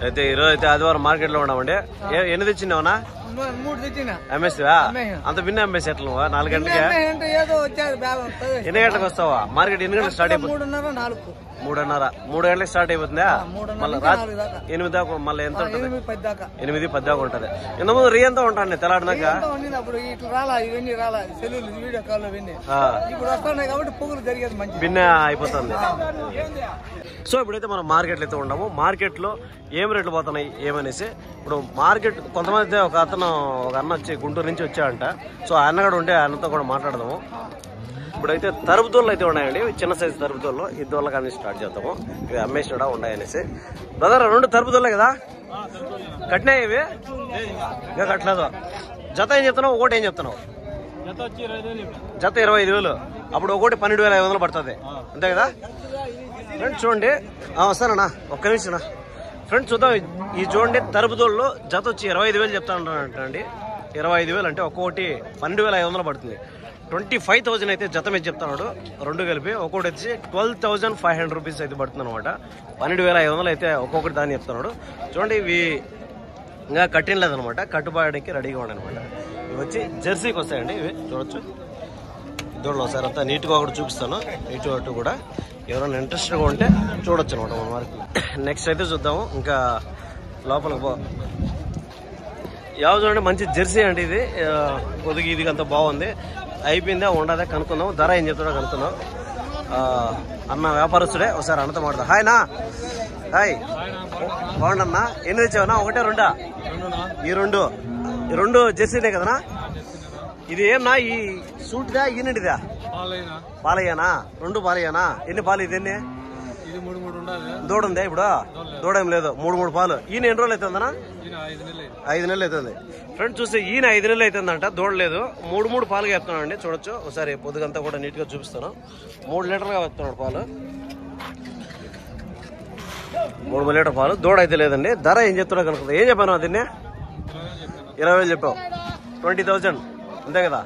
అయితే ఈరోజు అయితే ఆదివారం మార్కెట్ లో ఉన్నామండి. ఎన్ని తెచ్చినావునా? 3 తెచ్చినా. అమ్మేస్తావా? అంత భిన్న అమ్మేసి ఎట్లా 4 గంటలకి? ఎన్ని గంటలకు వస్తావా? మార్కెట్ ఎన్ని గంటలకు స్టార్ట్ అయిపోతుంది? 3:30 3 గంటలకు స్టార్ట్ అయిపోతుందా? మళ్ళీ రాత్రి 8 దాకా మళ్ళీ ఎంత ఉంటుంది? 8, 10 దాకా ఉంటది. ఇంతకుముందు రీ ఎంత ఉంటాను తెల్లాడినాక? భిన్న అయిపోతుంది. సో ఇప్పుడైతే మనం మార్కెట్లో అయితే ఉన్నాము. మార్కెట్ లో ఏం రేట్లు పోతున్నాయి ఏమనేసి ఇప్పుడు మార్కెట్ కొంతమంది ఒక అన్న వచ్చి గుంటూరు నుంచి వచ్చాడంట. సో ఆయన కూడా ఉంటే ఆయనతో కూడా మాట్లాడదాము. ఇప్పుడైతే తరుపుతోళ్ళు అయితే ఉన్నాయండి, చిన్న సైజు తరుపుతోళ్ళు. ఈ దోళ్ళ కానీ స్టార్ట్ చేద్దాము. ఇవి అమ్మేసి కూడా ఉన్నాయనేసి. బ్రదర్ 2 తరుపుతోళ్ళే కదా కట్టినాయి? ఇవి ఇంకా కట్టలేదు. జత ఏం చెప్తున్నావు? ఒకటి ఏం చెప్తున్నావు? జత 25,000. అప్పుడు ఒకటి 12,500 పడుతుంది అంతే కదా ఫ్రెండ్స్? చూడండి వస్తానన్నా ఒక్క నిమిషం ఫ్రెండ్స్ చూద్దాం. ఈ చూడండి తరుపుతోళ్ళు జత వచ్చి 25,000 చెప్తానంటండి. 25,000 అంటే ఒక్కొక్కటి 12,500 పడుతుంది. 25,000 అయితే జత మీద చెప్తున్నాడు. 2 కలిపి ఒక్కొక్కటి వచ్చి 12,500 రూపీస్ అయితే పడుతుంది అనమాట. 12,500 అయితే ఒక్కొక్కటి దాన్ని చెప్తున్నాడు. చూడండి ఇవి ఇంకా కట్టినలేదు అనమాట, కట్టుబాయడానికి రెడీగా ఉండనమాట. ఇవి వచ్చి జెర్సీకి వస్తాయండి. ఇవి చూడొచ్చు. దూడలో ఒకసారి అంతా నీట్గా ఒకటి చూపిస్తాను. ఇటు అటు కూడా ఎవరైనా ఇంట్రెస్ట్గా ఉంటే చూడొచ్చు అనమాట మన వరకు. నెక్స్ట్ అయితే చూద్దాము. ఇంకా లోపలికి చూడండి మంచి జెర్సీ అండి. ఇది పొదుగు ఇది అంతా బాగుంది. అయిపోయిందా ఉండదా కనుక్కుందాం. ధర ఏం చెప్తాడో కనుక్కుందాం. అన్న వ్యాపారస్తుడే, ఒకసారి అన్నతో మాట్లాడదాం. హాయ్ నా. హాయ్ బాగుండన్నా. ఎన్ని తెచ్చావునా? 1, 2? ఈ రెండు జెర్సీనే కదనా? ఇది ఏమన్నా ఈ సూట్దా ఈనింటిదా? పాలయ్యానా? 2 పాలయ్యానా? ఎన్ని పాలు? ఇది ఎన్ని దూడ ఉందా? ఇప్పుడు దూడ ఏం లేదు. 3 పాలు. ఈయన ఎన్ని రోజులు అవుతుందనా? 5 నెలలు అవుతుంది. ఫ్రెండ్స్ చూస్తే ఈయన 5 నెలలు అవుతుందంట. దూడలేదు. 3 పాలుగా చెప్తున్నాడు. చూడొచ్చు. ఒకసారి పొద్దుగంతా కూడా నీట్ గా చూపిస్తాను. 3 లీటర్లుగా చెప్తున్నాడు పాలు. 3 లీటర్ పాలు. దూడ అయితే లేదండి. ధర ఏం చెప్తున్నా కనుక ఏం చెప్పాను? దీన్ని 20,000 చెప్పావు. 20,000 అంతే కదా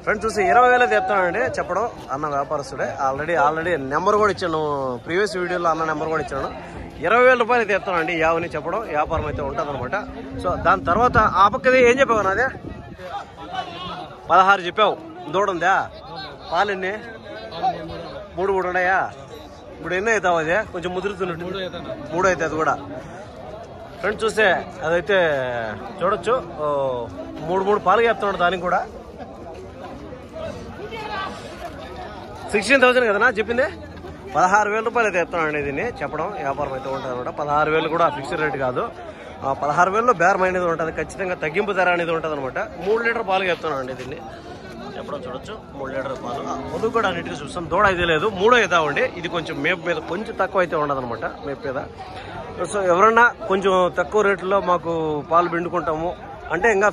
ఫ్రెండ్స్? చూసి 20,000 చెప్తానండి చెప్పడం. అన్న వ్యాపారస్తుడే. ఆల్రెడీ నెంబర్ కూడా ఇచ్చాను. ప్రీవియస్ వీడియోలో అన్న నెంబర్ కూడా ఇచ్చాను. 20,000 రూపాయలు అయితే చెప్తానండి. యావని చెప్పడం వ్యాపారం అయితే ఉంటుంది అనమాట. సో దాని తర్వాత ఆ పక్కది ఏం చెప్పావు నాదే? 16 చెప్పావు. దూడ ఉందా? పాలు ఎన్ని? 3 ఉన్నాయా? ఇప్పుడు ఎన్ని అవుతావు? అదే కొంచెం ముదురుతున్నట్టు. 3 అయితే అది కూడా ఫ్రెండ్స్ చూస్తే అదైతే చూడొచ్చు. 3 పాలుగా చెప్తున్నాడు. దానికి కూడా 16,000 కదనా చెప్పింది? 16,000 రూపాయలు అయితే చెప్తున్నానండి. దీన్ని చెప్పడం వ్యాపారం అయితే ఉంటుంది అనమాట. 16,000 కూడా ఫిక్స్డ్ రేట్ కాదు. 16,000లో బేరం అనేది ఉంటుంది. ఖచ్చితంగా తగ్గింపు ధర అనేది ఉంటుంది అనమాట. 3 లీటర్ పాలు చెప్తున్నాను అండి దీన్ని చెప్పడం. చూడొచ్చు 3 లీటర్ పాలు. పొదుగు కూడా అన్నిటికీ చూస్తాం. దూడ అయితే లేదు. 3 అవుతామండి. ఇది కొంచెం మేపు మీద కొంచెం తక్కువ అయితే ఉండదు అనమాట, మేపు మీద. సో ఎవరన్నా కొంచెం తక్కువ రేట్లో మాకు పాలు పిండుకుంటాము అంటే ఇంకా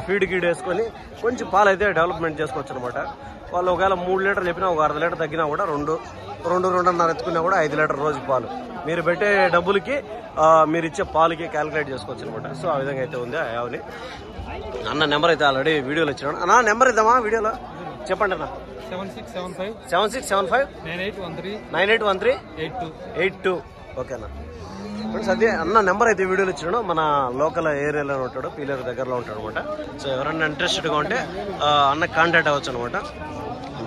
ఫీడ్ వేసుకొని కొంచెం పాలు అయితే డెవలప్మెంట్ చేసుకోవచ్చు అనమాట. వాళ్ళు ఒకవేళ 3 లీటర్లు చెప్పినా ఒక 1/2 లీటర్ తగ్గినా కూడా 2.5 ఎత్తుకున్నా కూడా 5 లీటర్ రోజు పాలు మీరు పెట్టే డబ్బులకి మీరు ఇచ్చే పాలకి క్యాలిక్యులేట్ చేసుకోవచ్చు అనమాట. సో ఆ విధంగా అయితే ఉంది. అవని అన్న నెంబర్ అయితే ఆల్రెడీ వీడియోలో ఇచ్చాను. అన్న నెంబర్ ఇద్దామా వీడియోలో? చెప్పండి అన్న. 7675 9813 82. ఓకేనా ఫ్రెండ్స్? అదే అన్న నెంబర్ అయితే వీడియోలో ఇచ్చాడు. మన లోకల్ ఏరియాలో ఉంటాడు, పీలేరు దగ్గరలో ఉంటాడు అనమాట. సో ఎవరైనా ఇంట్రెస్టెడ్గా ఉంటే అన్న కాంటాక్ట్ అవ్వచ్చు అనమాట.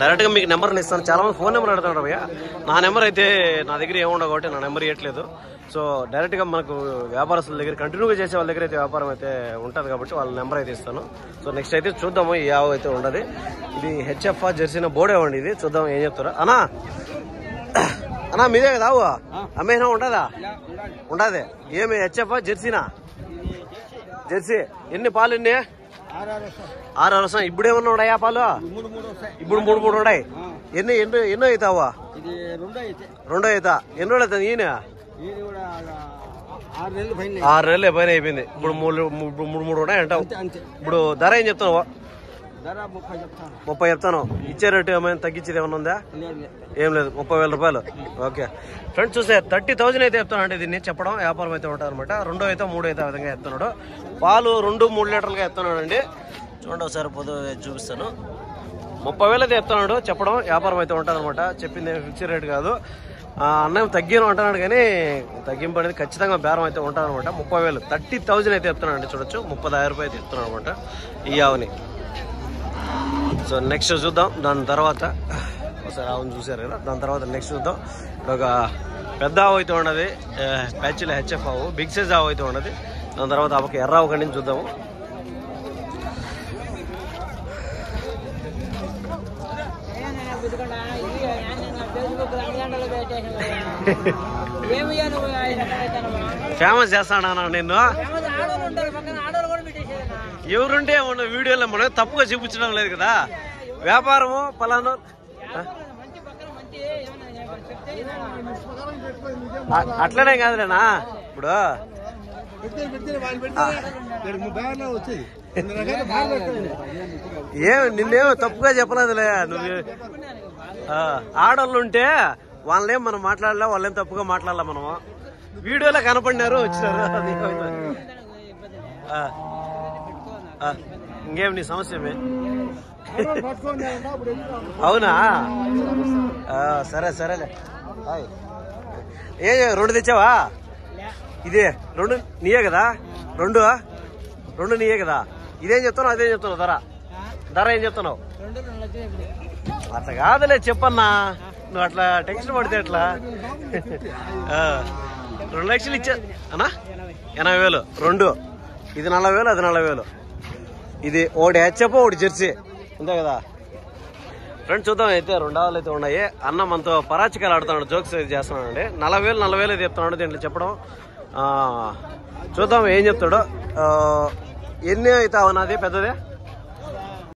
డైరెక్ట్గా మీకు నెంబర్ని ఇస్తాను. చాలా మంది ఫోన్ నెంబర్ అడుగుతాడు భయ్యా. నా నెంబర్ అయితే నా దగ్గర ఏముండవు కాబట్టి నా నెంబర్ ఇవ్వట్లేదు. సో డైరెక్ట్గా మనకు వ్యాపారస్తుల దగ్గర కంటిన్యూగా చేసే వాళ్ళ దగ్గర అయితే వ్యాపారం అయితే ఉంటుంది కాబట్టి వాళ్ళ నెంబర్ అయితే ఇస్తాను. సో నెక్స్ట్ అయితే చూద్దాము ఈ యావ అయితే ఉండదు. ఇది హెచ్ఎఫ్ జెర్సీన బోర్డే ఉండి. ఇది చూద్దాం ఏం చెప్తారా. అన్నా మీదే కదా అమ్మేనా? ఉంటుందా? ఉండదే. ఏమి హెచ్ఎఫ్ జెర్సీనా? జెర్సీ. ఎన్ని పాలు? ఎన్ని? 6 ఇప్పుడు ఏమన్నా ఉన్నాయా పాలు? ఇప్పుడు 3 ఉన్నాయి. ఎన్నో అవుతావా? 2 అవుతా. ఎన్ని రోజులు అవుతుంది? ఈయన 6 నెలలు పైన అయిపోయింది. ఇప్పుడు 3 ఉన్నాయి అంటావు. ఇప్పుడు ధర ఏం చెప్తావు? 30 చెప్తాను. ఇచ్చే రేటు ఏమైనా తగ్గించేది ఏమన్నా ఉందా? ఏం లేదు. 30,000 రూపాయలు. ఓకే ఫ్రెండ్స్ చూస్తే 30,000 అయితే చెప్తాను అంటే దీన్ని చెప్పడం వ్యాపారం అయితే ఉంటుంది అనమాట. 2 అయితే 3 అయితే ఆ విధంగా చెప్తున్నాడు. పాలు 2-3 లీటర్లుగా చెప్తున్నాడు అండి. చూడండి ఒకసారి పొద్దు చూపిస్తాను. 30,000 అయితే చెప్తున్నాడు. చెప్పడం వ్యాపారం అయితే ఉంటుంది అనమాట. చెప్పింది ఫిక్స్డ్ రేట్ కాదు. అన్నం తగ్గిన అంటున్నాడు కానీ తగ్గింపు అనేది ఖచ్చితంగా బేరం అయితే ఉంటుంది అనమాట. 30,000 30,000 అయితే చెప్తున్నాడు. చూడొచ్చు 30,000 రూపాయలు అయితే చెప్తున్నాడు అనమాట ఈ ఆవుని. సో నెక్స్ట్ చూద్దాం. దాని తర్వాత ఒకసారి ఆవుని చూసారు కదా, దాని తర్వాత నెక్స్ట్ చూద్దాం. ఇప్పుడు ఒక పెద్ద ఆవు అయితే ఉన్నది, ప్యాచ్లో హెచ్ఎఫ్ ఆవు, బిగ్ సైజ్ ఆవు అయితే ఉన్నది. దాని తర్వాత ఒక ఎర్ర ఆవు కండి చూద్దాము. ఫేమస్ చేస్తాడా నిన్ను? ఎవరుంటే మన వీడియోలో మనం తప్పుగా చూపించడం లేదు కదా. వ్యాపారము పలానా అట్లనే కాదులేనా. ఇప్పుడు నిన్నేమో తప్పుగా చెప్పలేదులే. నువ్వు ఆడోళ్ళు ఉంటే వాళ్ళేం మనం మాట్లాడలే, వాళ్ళేం తప్పుగా మాట్లాడలే. మనము వీడియోలో కనపడినారు వచ్చినారు. ఇంకేం నీ సమస్య? అవునా? సరే సరేలే. ఏ 2 తెచ్చావా? ఇదే 2 నీయే కదా? 2 నీయే కదా? ఇదేం చెప్తున్నావు, అదేం చెప్తున్నావు? ధర ఏం చెప్తున్నావు? అట్లా కాదులే చెప్పన్నా, నువ్వు అట్లా టెన్షన్ పడితే ఎట్లా? 2 లక్షలు ఇచ్చా అన్నా. 80,000 2. ఇది 40,000, అది 40,000. ఇది ఒకటి హెచ్ఎఫ్, ఒకటి జెర్సీ ఉందా కదా ఫ్రెండ్స్. చూద్దాం. అయితే 2 ఆవులు అయితే ఉన్నాయి. అన్న మనతో పరాచికాయలు ఆడుతున్నాడు, జోక్స్ అయితే చేస్తున్నాడు. 40,000 అయితే చెప్తున్నాడు దీంట్లో చెప్పడం. చూద్దాం ఏం చెప్తాడు. ఎన్ని అయితే అవునా? అది పెద్దదే